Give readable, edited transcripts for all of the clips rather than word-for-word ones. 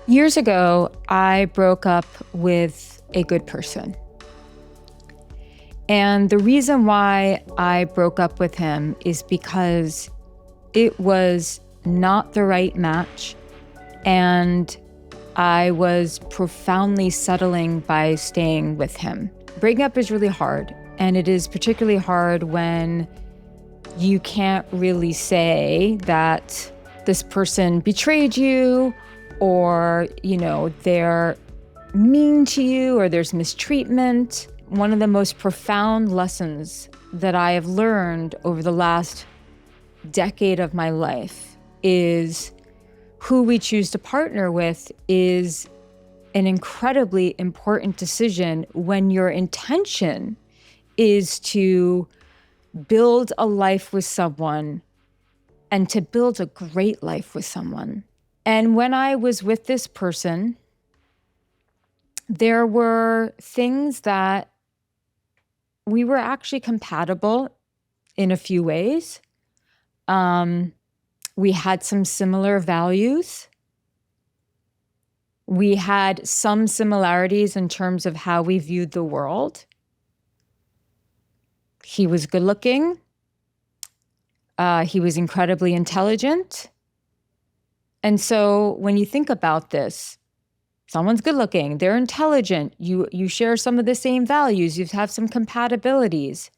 Years ago, I broke up with a good person. And the reason why I broke up with him is because it was not the right match. And I was profoundly settling by staying with him. Breaking up is really hard. And it is particularly hard when you can't really say that this person betrayed you, or, they're mean to you, or there's mistreatment. One of the most profound lessons that I have learned over the last decade of my life is who we choose to partner with is an incredibly important decision when your intention is to build a life with someone and to build a great life with someone. And when I was with this person, there were things that we were actually compatible in a few ways. We had some similar values. We had some similarities in terms of how we viewed the world. He was good looking. He was incredibly intelligent. And so when you think about this, someone's good looking, they're intelligent, you share some of the same values, you have some compatibilities.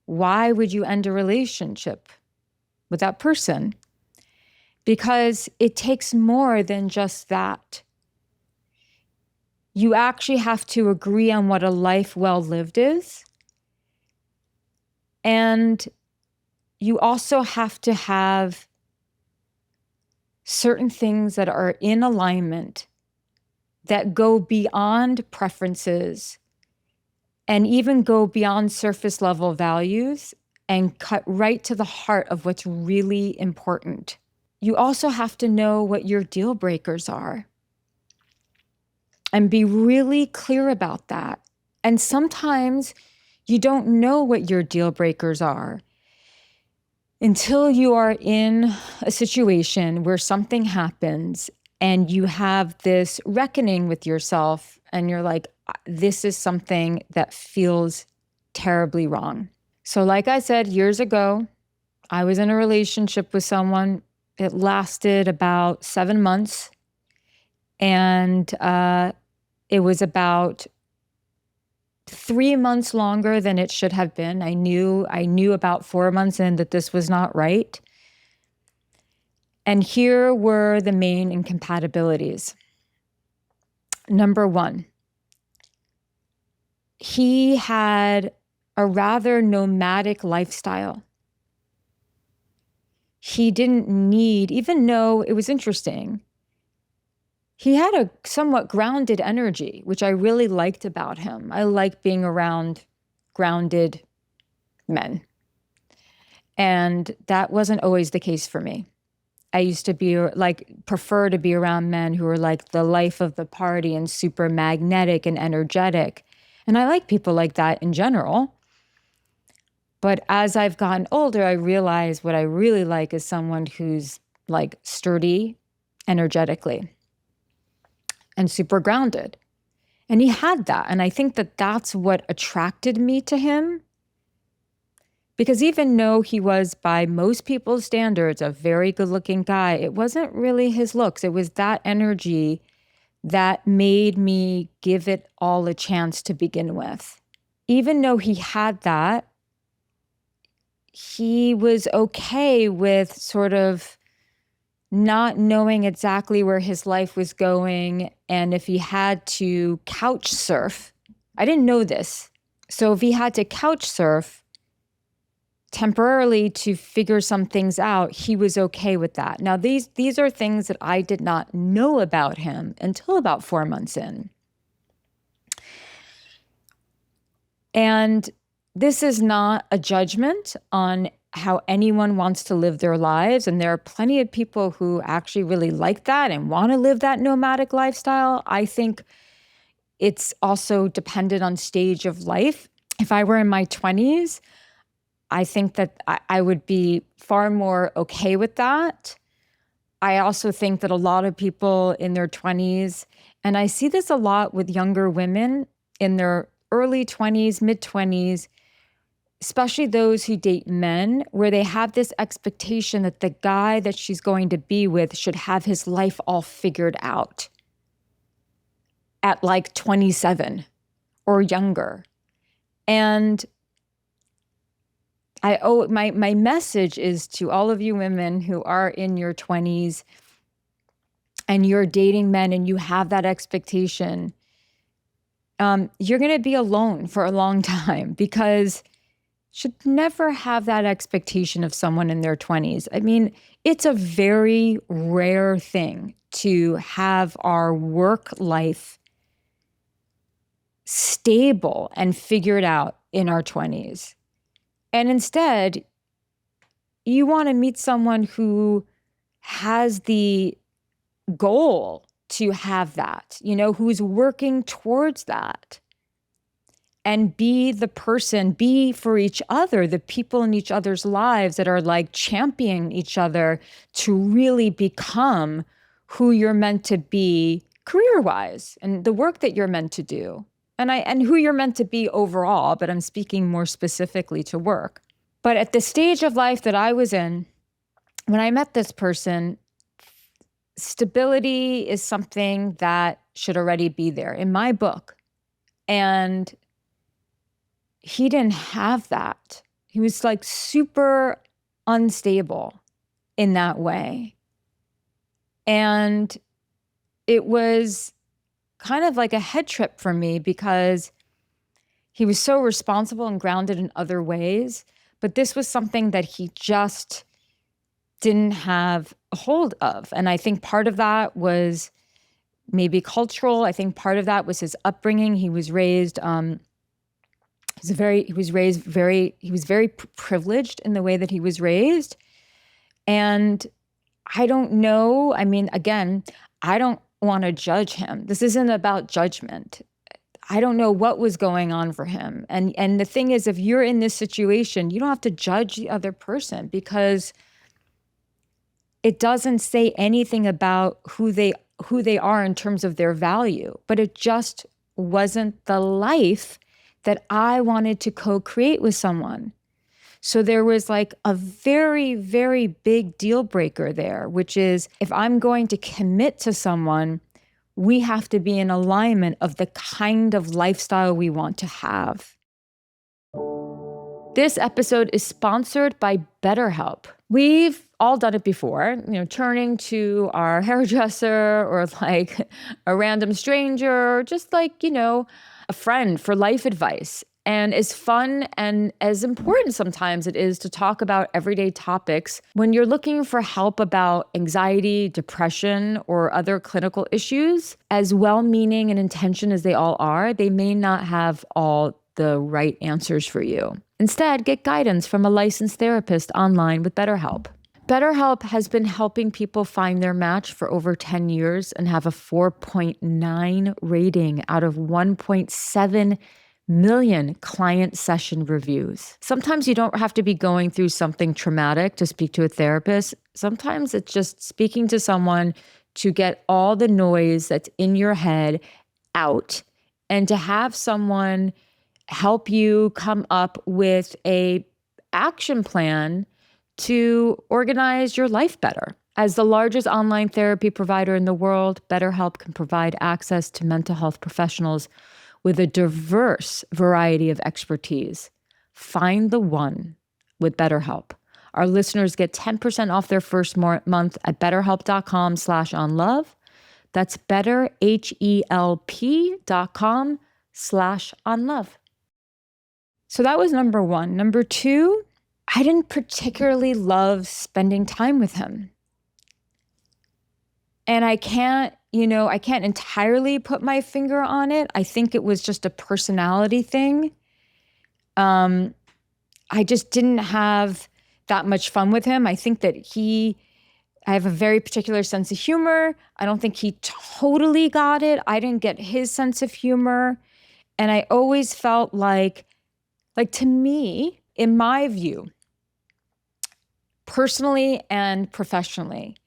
Why would you end a relationship with that person? Because it takes more than just that. You actually have to agree on what a life well lived is. And you also have to have certain things that are in alignment, that go beyond preferences and even go beyond surface level values and cut right to the heart of what's really important. You also have to know what your deal breakers are and be really clear about that. And sometimes you don't know what your deal breakers are until you are in a situation where something happens and you have this reckoning with yourself and you're like, this is something that feels terribly wrong. So like I said, years ago, I was in a relationship with someone. It lasted about 7 months. And it was about 3 months longer than it should have been. I knew about 4 months in that this was not right. And here were the main incompatibilities. Number one, he had a rather nomadic lifestyle. He didn't need, even though it was interesting, he had a somewhat grounded energy, which I really liked about him. I like being around grounded men. And that wasn't always the case for me. I used to prefer to be around men who were like the life of the party and super magnetic and energetic. And I like people like that in general. But as I've gotten older, I realize what I really like is someone who's like sturdy energetically and super grounded. And he had that. And I think that that's what attracted me to him. Because even though he was, by most people's standards, a very good-looking guy, it wasn't really his looks. It was that energy that made me give it all a chance to begin with. Even though he had that, he was okay with sort of not knowing exactly where his life was going. And if he had to couch surf, I didn't know this. So if he had to couch surf temporarily to figure some things out, he was okay with that. Now, these are things that I did not know about him until about 4 months in. And this is not a judgment on how anyone wants to live their lives. And there are plenty of people who actually really like that and want to live that nomadic lifestyle. I think it's also dependent on stage of life. If I were in my 20s, I think that I would be far more okay with that. I also think that a lot of people in their 20s, and I see this a lot with younger women in their early 20s, mid 20s, especially those who date men, where they have this expectation that the guy that she's going to be with should have his life all figured out at like 27 or younger. And my message is to all of you women who are in your 20s and you're dating men and you have that expectation, you're going to be alone for a long time, because should never have that expectation of someone in their 20s. I mean, it's a very rare thing to have our work life stable and figured out in our 20s. And instead, you want to meet someone who has the goal to have that, who's working towards that. And be the person, be for each other, the people in each other's lives that are like championing each other to really become who you're meant to be career-wise, and the work that you're meant to do, and who you're meant to be overall, but I'm speaking more specifically to work. But at the stage of life that I was in, when I met this person, stability is something that should already be there in my book. And he didn't have that. He was like super unstable in that way. And it was kind of like a head trip for me, because he was so responsible and grounded in other ways. But this was something that he just didn't have a hold of. And I think part of that was maybe cultural. I think part of that was his upbringing. He was raised, he was very privileged in the way that he was raised. And I don't know. I mean, again, I don't want to judge him. This isn't about judgment. I don't know what was going on for him. And the thing is, if you're in this situation, you don't have to judge the other person, because it doesn't say anything about who they are in terms of their value. But it just wasn't the life that I wanted to co-create with someone. So there was like a very, very big deal breaker there, which is, if I'm going to commit to someone, we have to be in alignment of the kind of lifestyle we want to have. This episode is sponsored by BetterHelp. We've all done it before, turning to our hairdresser or like a random stranger, or just like, a friend for life advice. And as fun and as important sometimes it is to talk about everyday topics, when you're looking for help about anxiety, depression, or other clinical issues, as well-meaning and intentioned as they all are, they may not have all the right answers for you. Instead, get guidance from a licensed therapist online with BetterHelp. BetterHelp has been helping people find their match for over 10 years and have a 4.9 rating out of 1.7 million client session reviews. Sometimes you don't have to be going through something traumatic to speak to a therapist. Sometimes it's just speaking to someone to get all the noise that's in your head out, and to have someone help you come up with a action plan to organize your life better. As the largest online therapy provider in the world, BetterHelp can provide access to mental health professionals with a diverse variety of expertise. Find the one with BetterHelp. Our listeners get 10% off their first month at betterhelp.com/onlove. That's betterhelp.com/onlove. So that was number one. Number two, I didn't particularly love spending time with him. And I can't entirely put my finger on it. I think it was just a personality thing. I just didn't have that much fun with him. I think that I have a very particular sense of humor. I don't think he totally got it. I didn't get his sense of humor. And I always felt like to me, in my view, personally and professionally,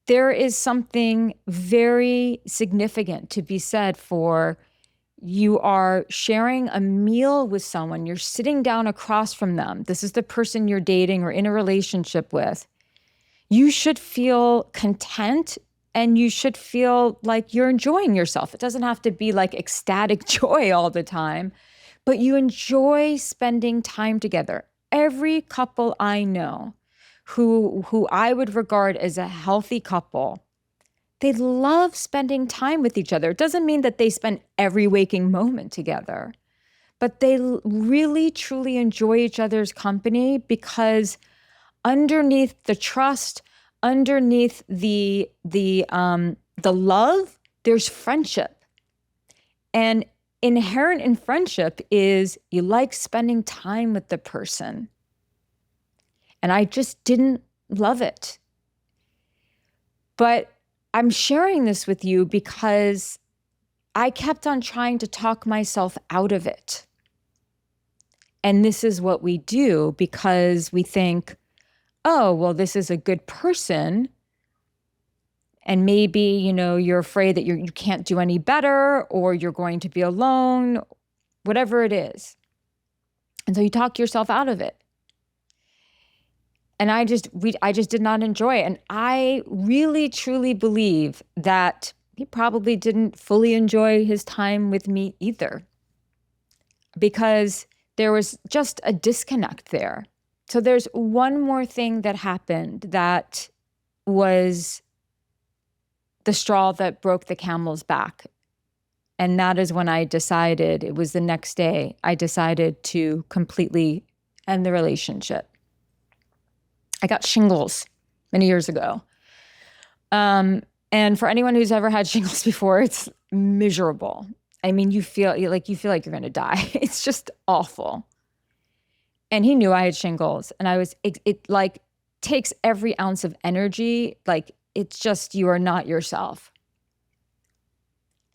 there is something very significant to be said for you are sharing a meal with someone, you're sitting down across from them. This is the person you're dating or in a relationship with. You should feel content and you should feel like you're enjoying yourself. It doesn't have to be like ecstatic joy all the time, but you enjoy spending time together. Every couple I know who I would regard as a healthy couple, they love spending time with each other. It doesn't mean that they spend every waking moment together, but they really truly enjoy each other's company because underneath the trust, underneath the love, there's friendship. And inherent in friendship is you like spending time with the person. And I just didn't love it. But I'm sharing this with you because I kept on trying to talk myself out of it. And this is what we do because we think, oh, well, this is a good person. And maybe, you're afraid that you can't do any better or you're going to be alone, whatever it is. And so you talk yourself out of it. And I just did not enjoy it. And I really, truly believe that he probably didn't fully enjoy his time with me either, because there was just a disconnect there. So there's one more thing that happened that was the straw that broke the camel's back. And that is when I decided, it was the next day, I decided to completely end the relationship. I got shingles many years ago. And for anyone who's ever had shingles before, it's miserable. I mean, you feel like you're going to die. It's just awful. And he knew I had shingles, and it like takes every ounce of energy. Like, it's just, you are not yourself.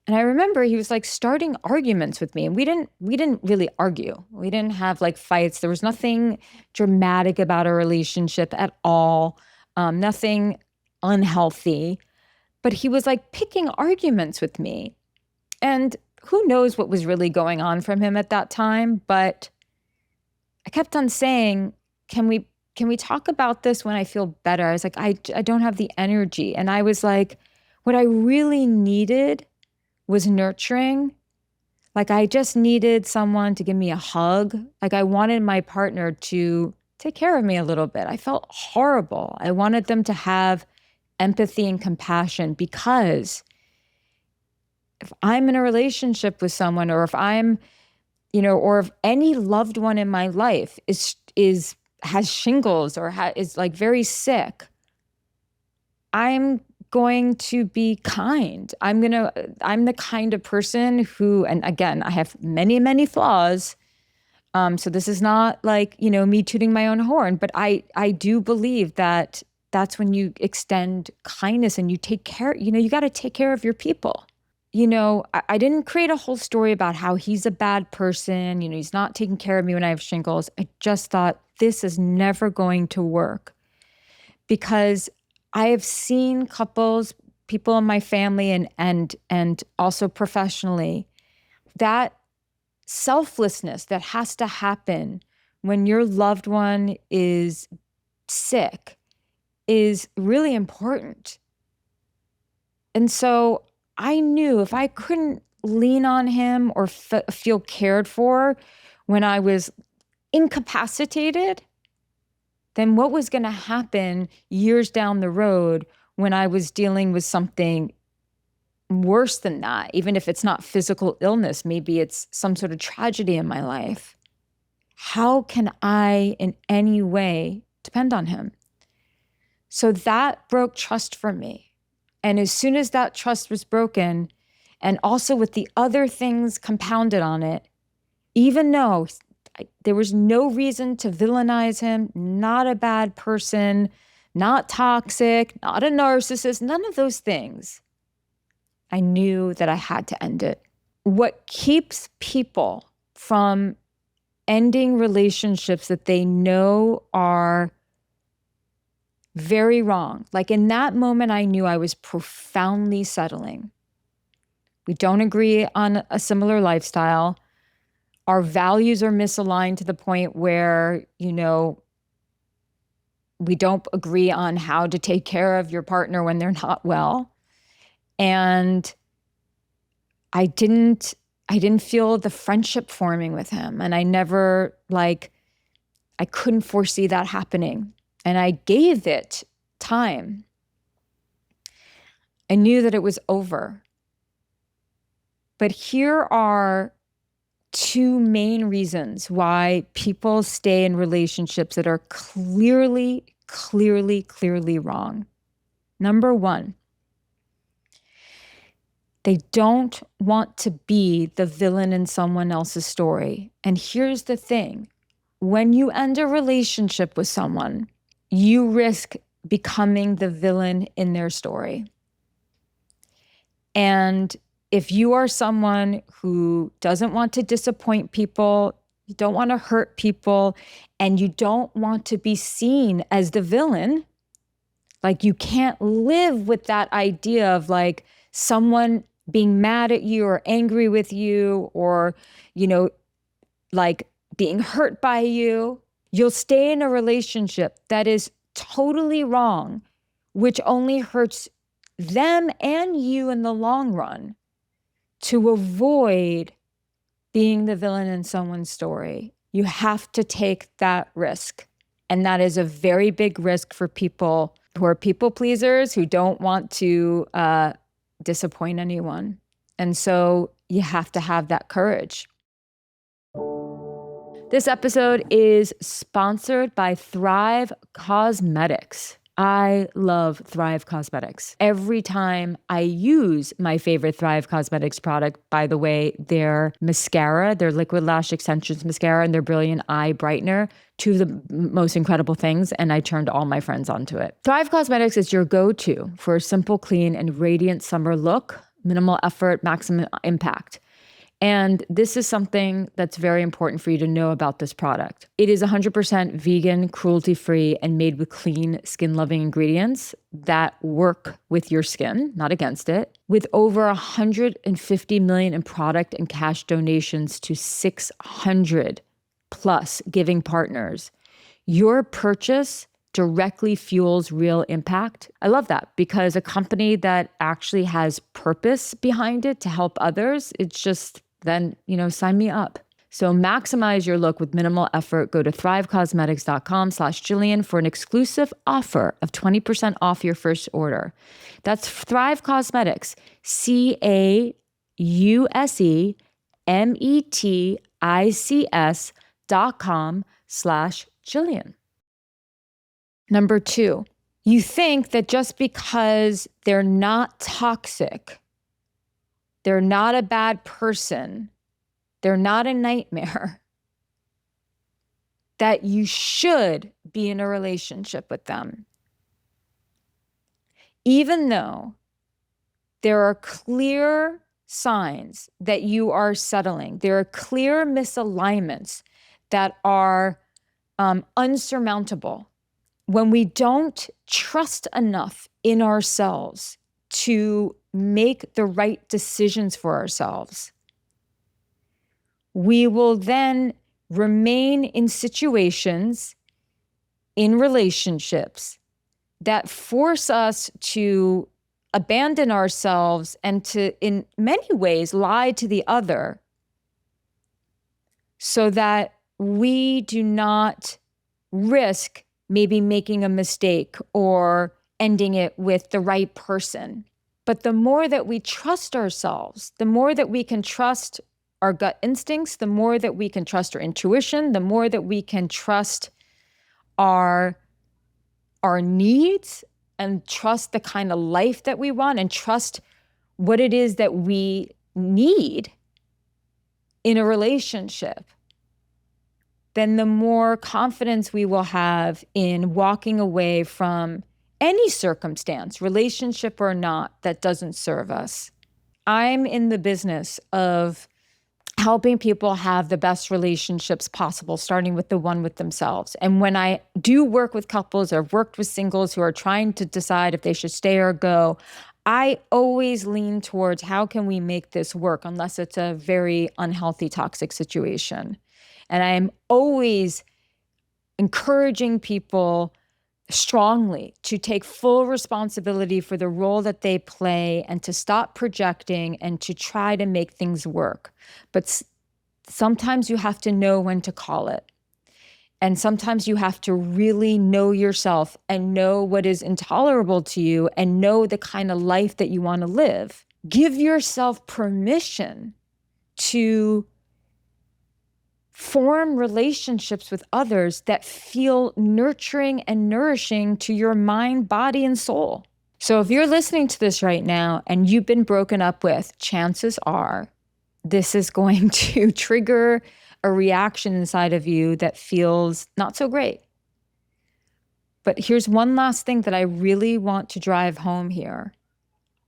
And I remember he was like starting arguments with me, and we didn't really argue. We didn't have like fights. There was nothing dramatic about our relationship at all. Nothing unhealthy, but he was like picking arguments with me, and who knows what was really going on from him at that time. But I kept on saying, can we talk about this when I feel better? I was like, I don't have the energy. And I was like, what I really needed was nurturing. Like, I just needed someone to give me a hug. Like, I wanted my partner to take care of me a little bit. I felt horrible. I wanted them to have empathy and compassion, because if I'm in a relationship with someone, or if I'm, or if any loved one in my life has shingles or is like very sick, I'm going to be kind. I'm the kind of person who, and again, I have many, many flaws. So this is not like, me tooting my own horn, but I do believe that that's when you extend kindness and you take care, you got to take care of your people. I didn't create a whole story about how he's a bad person. He's not taking care of me when I have shingles. I just thought, this is never going to work, because I have seen couples, people in my family and also professionally, that selflessness that has to happen when your loved one is sick is really important. And so I knew if I couldn't lean on him or feel cared for when I was incapacitated, then what was going to happen years down the road when I was dealing with something worse than that? Even if it's not physical illness, maybe it's some sort of tragedy in my life. How can I in any way depend on him? So that broke trust for me. And as soon as that trust was broken, and also with the other things compounded on it, even though there was no reason to villainize him, not a bad person, not toxic, not a narcissist, none of those things, I knew that I had to end it. What keeps people from ending relationships that they know are Very wrong. Like in that moment, I knew I was profoundly settling. We don't agree on a similar lifestyle. Our values are misaligned to the point where, we don't agree on how to take care of your partner when they're not well. And I didn't feel the friendship forming with him. And I never, I couldn't foresee that happening. And I gave it time. I knew that it was over. But here are two main reasons why people stay in relationships that are clearly wrong. Number one, they don't want to be the villain in someone else's story. And here's the thing. When you end a relationship with someone, you risk becoming the villain in their story. And if you are someone who doesn't want to disappoint people, you don't want to hurt people, and you don't want to be seen as the villain, like you can't live with that idea of like someone being mad at you or angry with you or, like being hurt by you, you'll stay in a relationship that is totally wrong, which only hurts them and you in the long run, to avoid being the villain in someone's story. You have to take that risk. And that is a very big risk for people who are people pleasers, who don't want to disappoint anyone. And so you have to have that courage. This episode is sponsored by Thrive Cosmetics. I love Thrive Cosmetics. Every time I use my favorite Thrive Cosmetics product, by the way, their mascara, their Liquid Lash Extensions mascara and their Brilliant Eye Brightener, two of the most incredible things, and I turned all my friends onto it. Thrive Cosmetics is your go-to for a simple, clean, and radiant summer look, minimal effort, maximum impact. And this is something that's very important for you to know about this product. It is 100% vegan, cruelty-free, and made with clean, skin-loving ingredients that work with your skin, not against it. With over 150 million in product and cash donations to 600 plus giving partners, your purchase directly fuels real impact. I love that because a company that actually has purpose behind it to help others, it's just, then, sign me up. So maximize your look with minimal effort. Go to thrivecosmetics.com/Jillian for an exclusive offer of 20% off your first order. That's Thrive Cosmetics, CAUSEMETICS.com/Jillian. Number two, you think that just because they're not toxic, they're not a bad person, they're not a nightmare, that you should be in a relationship with them. Even though there are clear signs that you are settling, there are clear misalignments that are unsurmountable. When we don't trust enough in ourselves to make the right decisions for ourselves, we will then remain in situations, in relationships that force us to abandon ourselves and to, in many ways, lie to the other so that we do not risk maybe making a mistake or ending it with the right person. But the more that we trust ourselves, the more that we can trust our gut instincts, the more that we can trust our intuition, the more that we can trust our needs and trust the kind of life that we want and trust what it is that we need in a relationship, then the more confidence we will have in walking away from any circumstance, relationship or not, that doesn't serve us. I'm in the business of helping people have the best relationships possible, starting with the one with themselves. And when I do work with couples or worked with singles who are trying to decide if they should stay or go, I always lean towards how can we make this work unless it's a very unhealthy, toxic situation. And I am always encouraging people strongly to take full responsibility for the role that they play and to stop projecting and to try to make things work. But sometimes you have to know when to call it. And sometimes you have to really know yourself and know what is intolerable to you and know the kind of life that you want to live. Give yourself permission to form relationships with others that feel nurturing and nourishing to your mind, body, and soul. So if you're listening to this right now and you've been broken up with, chances are this is going to trigger a reaction inside of you that feels not so great. But here's one last thing that I really want to drive home here.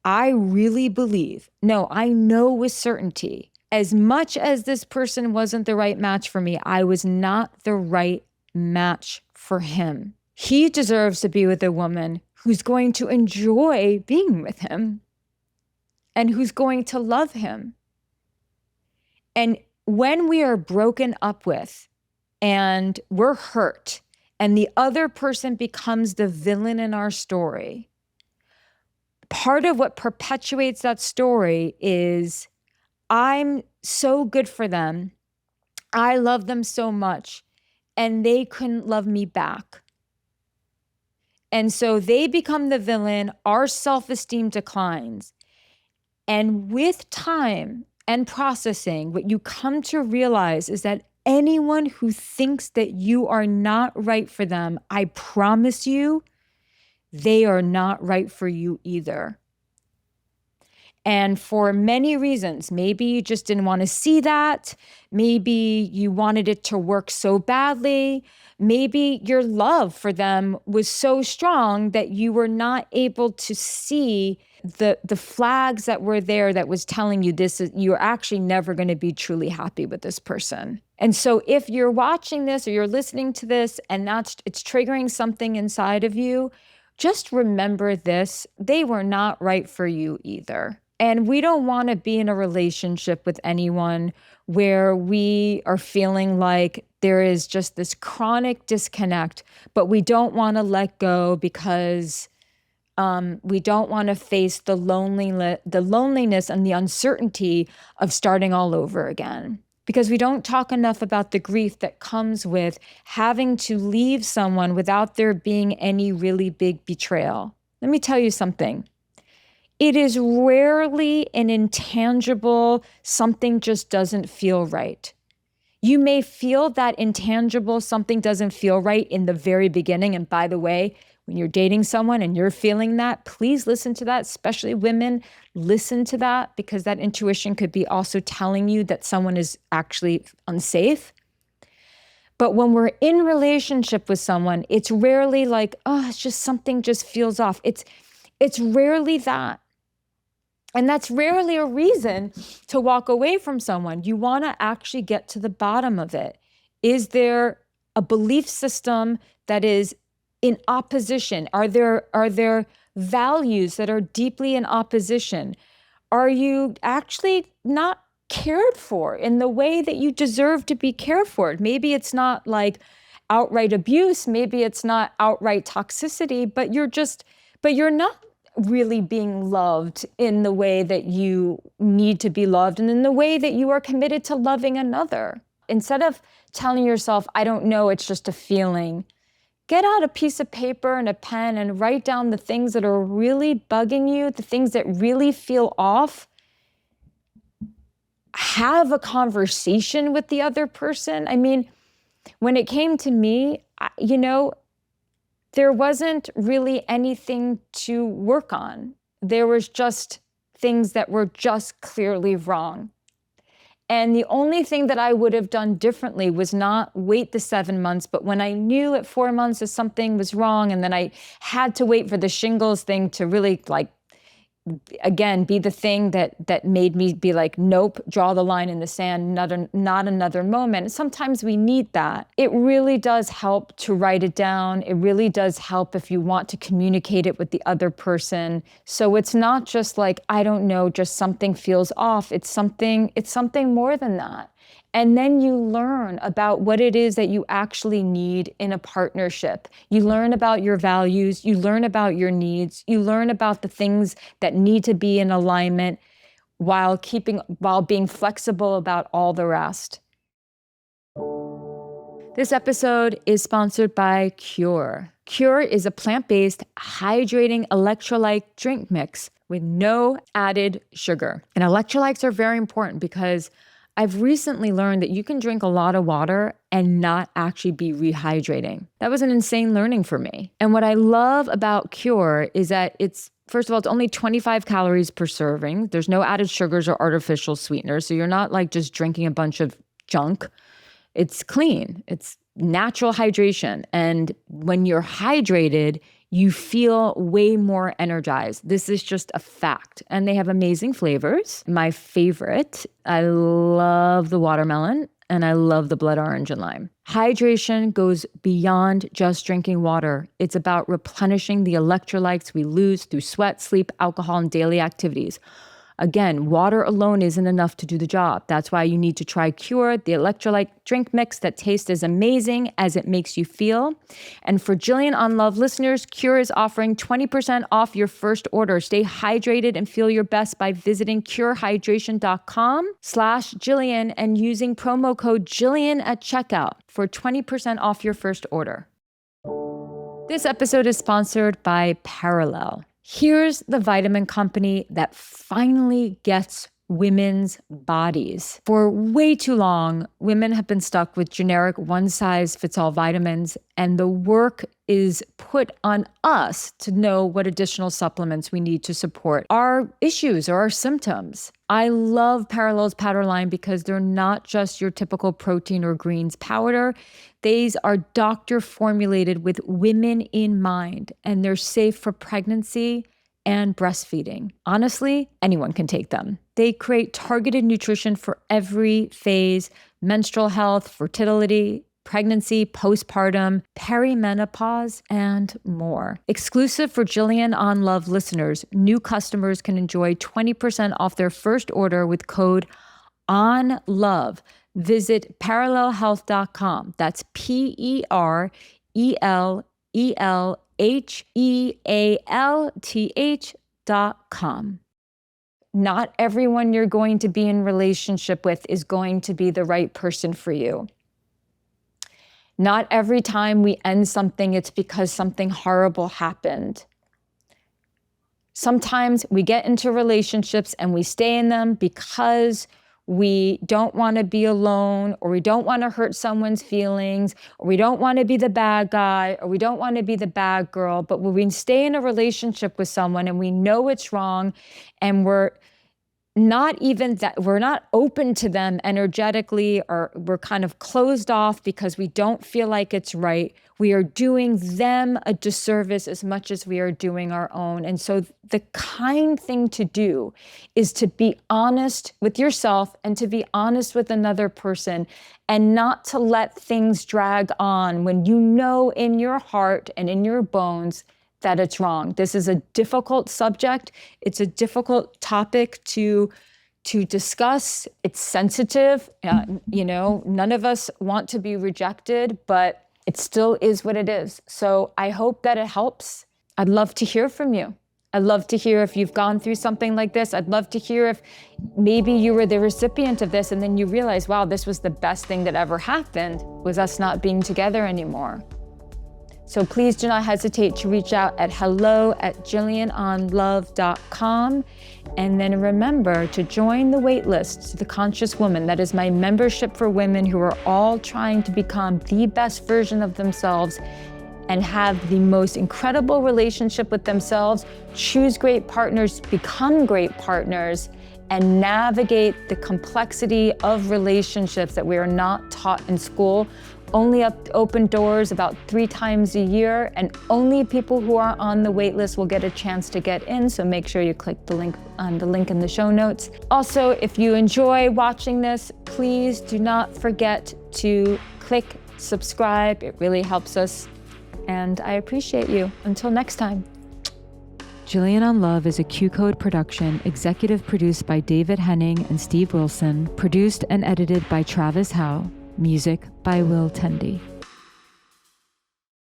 I really believe, no, I know with certainty, as much as this person wasn't the right match for me, I was not the right match for him. He deserves to be with a woman who's going to enjoy being with him and who's going to love him. And when we are broken up with and we're hurt and the other person becomes the villain in our story, part of what perpetuates that story is I'm so good for them. I love them so much, and they couldn't love me back. And so they become the villain, our self-esteem declines. And with time and processing, what you come to realize is that anyone who thinks that you are not right for them, I promise you, they are not right for you either. And for many reasons, maybe you just didn't want to see that. Maybe you wanted it to work so badly. Maybe your love for them was so strong that you were not able to see the flags that were there that was telling you you're actually never going to be truly happy with this person. And so if you're watching this or you're listening to this and it's triggering something inside of you, just remember this, they were not right for you either. And we don't want to be in a relationship with anyone where we are feeling like there is just this chronic disconnect, but we don't want to let go because we don't want to face the loneliness and the uncertainty of starting all over again. Because we don't talk enough about the grief that comes with having to leave someone without there being any really big betrayal. Let me tell you something. It is rarely an intangible, something just doesn't feel right. You may feel that intangible, something doesn't feel right in the very beginning. And by the way, when you're dating someone and you're feeling that, please listen to that, especially women, listen to that, because that intuition could be also telling you that someone is actually unsafe. But when we're in relationship with someone, it's rarely like, oh, it's just something just feels off. It's rarely that. And that's rarely a reason to walk away from someone. You want to actually get to the bottom of it. Is there a belief system that is in opposition? Are there values that are deeply in opposition? Are you actually not cared for in the way that you deserve to be cared for? Maybe it's not like outright abuse. Maybe it's not outright toxicity, but you're not really being loved in the way that you need to be loved and in the way that you are committed to loving another. Instead of telling yourself, I don't know, it's just a feeling, get out a piece of paper and a pen and write down the things that are really bugging you, the things that really feel off. Have a conversation with the other person. I mean, when it came to me, there wasn't really anything to work on. There was just things that were just clearly wrong. And the only thing that I would have done differently was not wait the 7 months, but when I knew at 4 months that something was wrong, and then I had to wait for the shingles thing to really again, be the thing that made me be like, nope, draw the line in the sand, not another moment. Sometimes we need that. It really does help to write it down. It really does help if you want to communicate it with the other person. So it's not just like, I don't know, just something feels off. It's something more than that. And then you learn about what it is that you actually need in a partnership. You learn about your values, you learn about your needs, you learn about the things that need to be in alignment while being flexible about all the rest. This episode is sponsored by QCODE. QCODE is a plant-based, hydrating electrolyte drink mix with no added sugar. And electrolytes are very important because I've recently learned that you can drink a lot of water and not actually be rehydrating. That was an insane learning for me. And what I love about QCODE is that first of all, it's only 25 calories per serving. There's no added sugars or artificial sweeteners. So you're not like just drinking a bunch of junk. It's clean. It's natural hydration. And when you're hydrated, you feel way more energized. This is just a fact. And they have amazing flavors. My favorite, I love the watermelon and I love the blood orange and lime. Hydration goes beyond just drinking water. It's about replenishing the electrolytes we lose through sweat, sleep, alcohol, and daily activities. Again, water alone isn't enough to do the job. That's why you need to try QCODE, the electrolyte drink mix that tastes as amazing as it makes you feel. And for Jillian On Love listeners, QCODE is offering 20% off your first order. Stay hydrated and feel your best by visiting curehydration.com/Jillian and using promo code Jillian at checkout for 20% off your first order. This episode is sponsored by Parallel. Here's the vitamin company that finally gets women's bodies. For way too long, women have been stuck with generic one-size-fits-all vitamins, and the work is put on us to know what additional supplements we need to support our issues or our symptoms. I love Parallel's powder line because they're not just your typical protein or greens powder. These are doctor formulated with women in mind, and they're safe for pregnancy and breastfeeding. Honestly, anyone can take them. They create targeted nutrition for every phase: menstrual health, fertility, pregnancy, postpartum, perimenopause, and more. Exclusive for Jillian On Love listeners, new customers can enjoy 20% off their first order with code ONLOVE. Visit parallelhealth.com. That's PERELLHEALTH.com. Not everyone you're going to be in relationship with is going to be the right person for you. Not every time we end something, it's because something horrible happened. Sometimes we get into relationships and we stay in them because we don't want to be alone, or we don't want to hurt someone's feelings, or we don't want to be the bad guy, or we don't want to be the bad girl. But when we stay in a relationship with someone and we know it's wrong, and we're not open to them energetically, or we're kind of closed off because we don't feel like it's right, we are doing them a disservice as much as we are doing our own. And so the kind thing to do is to be honest with yourself and to be honest with another person, and not to let things drag on when you know in your heart and in your bones that it's wrong. This is a difficult subject. It's a difficult topic to discuss. It's sensitive. None of us want to be rejected, but it still is what it is. So I hope that it helps. I'd love to hear from you. I'd love to hear if you've gone through something like this. I'd love to hear if maybe you were the recipient of this and then you realize, wow, this was the best thing that ever happened, was us not being together anymore. So please do not hesitate to reach out at hello@jillianonlove.com. And then remember to join the Waitlist to the Conscious Woman. That is my membership for women who are all trying to become the best version of themselves and have the most incredible relationship with themselves, choose great partners, become great partners, and navigate the complexity of relationships that we are not taught in school, only open doors about 3 times a year, and only people who are on the wait list will get a chance to get in, so make sure you click the link in the show notes. Also, if you enjoy watching this, please do not forget to click subscribe. It really helps us, and I appreciate you. Until next time. Jillian on Love is a QCODE production, executive produced by David Henning and Steve Wilson, produced and edited by Travis Howe, music by Will Tendy.